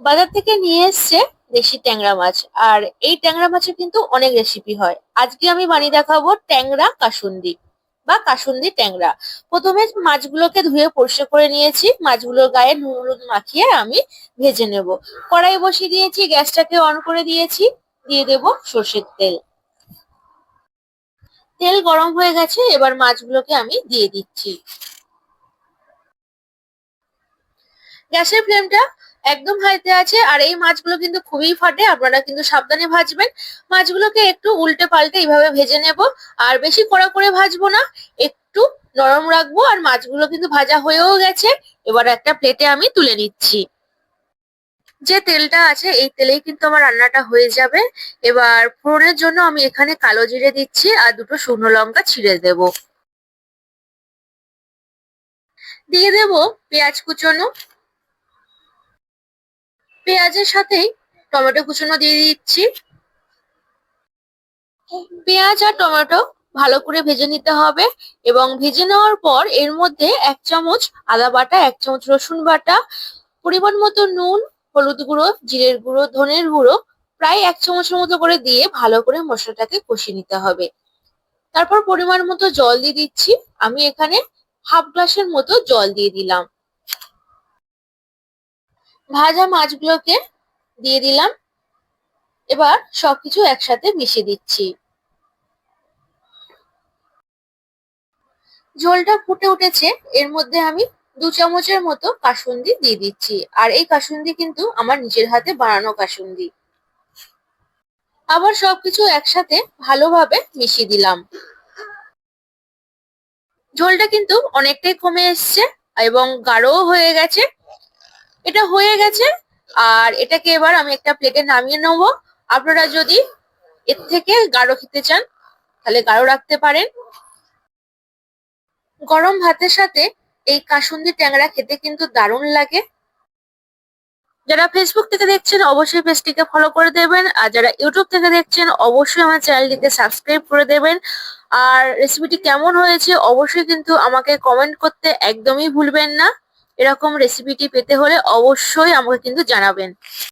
বাজার থেকে নিয়ে এসছে দেশি ট্যাংরা মাছ। আর এই ট্যাংরা মাছে কিন্তু অনেক রেসিপি হয়। আজকে আমি বানিয়ে দেখাবো ট্যাংরা কাসুন্দি বা কাসুন্দি ট্যাংরা। প্রথমে মাছগুলোকে ধুয়ে পরিষ্কার করে নিয়েছি, মাছগুলোর গায়ে নুন হলুদ মাখিয়ে আমি ভেজে নেব। কড়াই বসিয়ে দিয়েছি, গ্যাসটাকে অন করে দিয়েছি, দিয়ে দেব সর্ষের তেল। তেল গরম হয়ে গেছে, এবার মাছগুলোকে আমি দিয়ে দিচ্ছি। গ্যাসের ফ্লেমটা একদম হাইতে আছে। আর এই মাছগুলো কিন্তু খুবই ফাটে, আপনারা কিন্তু সাবধানে ভাজবেন। মাছগুলোকে একটু উল্টে পাল্টে এইভাবে ভেজে নেব। আর বেশি কড়া করে ভাজবো না, একটু নরম রাখবো। আর মাছগুলো কিন্তু ভাজা হয়েও গেছে, এবার একটা প্লেটে আমি তুলে নিচ্ছি। যে তেলটা আছে এই তেলেই কিন্তু আমার রান্নাটা হয়ে যাবে। এবার ফোড়নের জন্য আমি এখানে কালো জিরে দিচ্ছি আর দুটো শুকনো লঙ্কা ছিঁড়ে দেব। দিয়ে দেব পেঁয়াজ কুচোনো, পেঁয়াজের সাথেই টমেটো কুচোনো দিয়ে দিচ্ছি। পেঁয়াজ আর টমেটো ভালো করে ভেজে নিতে হবে। এবং ভেজে নেওয়ার পর এর মধ্যে 1 চামচ আদা বাটা, 1 চামচ রসুন বাটা, পরিমাণ মতো নুন, হলুদ গুঁড়ো, জিরের গুঁড়ো, ধনের গুঁড়ো প্রায় 1 চামচের মতো করে দিয়ে ভালো করে মশলাটাকে কষিয়ে নিতে হবে। তারপর পরিমাণ মতো জল দিয়ে দিচ্ছি। আমি এখানে হাফ গ্লাসের মতো জল দিয়ে দিলাম। ভাজা মাছগুলোকে দিয়ে দিলাম। এবার সবকিছু একসাথে মিশিয়ে দিচ্ছি। ঝোলটা ফুটে উঠেছে, এর মধ্যে আমি 2 চামচের মতো কাসুন্দি দিয়ে দিচ্ছি। আর এই কাসুন্দি কিন্তু আমার নিজের হাতে বানানো কাসুন্দি। আবার সবকিছু একসাথে ভালোভাবে মিশিয়ে দিলাম। ঝোলটা কিন্তু অনেকটাই কমে এসছে এবং গাঢ়ও হয়ে গেছে। এটা হয়ে গেছে। আর এটাকে এবার আমি একটা প্লেটে নামিয়ে নেব। আপনারা যদি এর থেকে গাঢ় খেতে চান তাহলে গাঢ় রাখতে পারেন। গরম ভাতের সাথে এই কাসুন্দি ট্যাংরা খেতে কিন্তু দারুণ লাগে। যারা ফেসবুক থেকে দেখছেন অবশ্যই পেজটিকে ফলো করে দেবেন। আর যারা ইউটিউব থেকে দেখছেন অবশ্যই আমার চ্যানেলটিকে সাবস্ক্রাইব করে দেবেন। আর রেসিপিটি কেমন হয়েছে অবশ্যই কিন্তু আমাকে কমেন্ট করতে একদমই ভুলবেন না। এরকম রেসিপিটি পেতে হলে অবশ্যই আমাকে কিন্তু জানাবেন।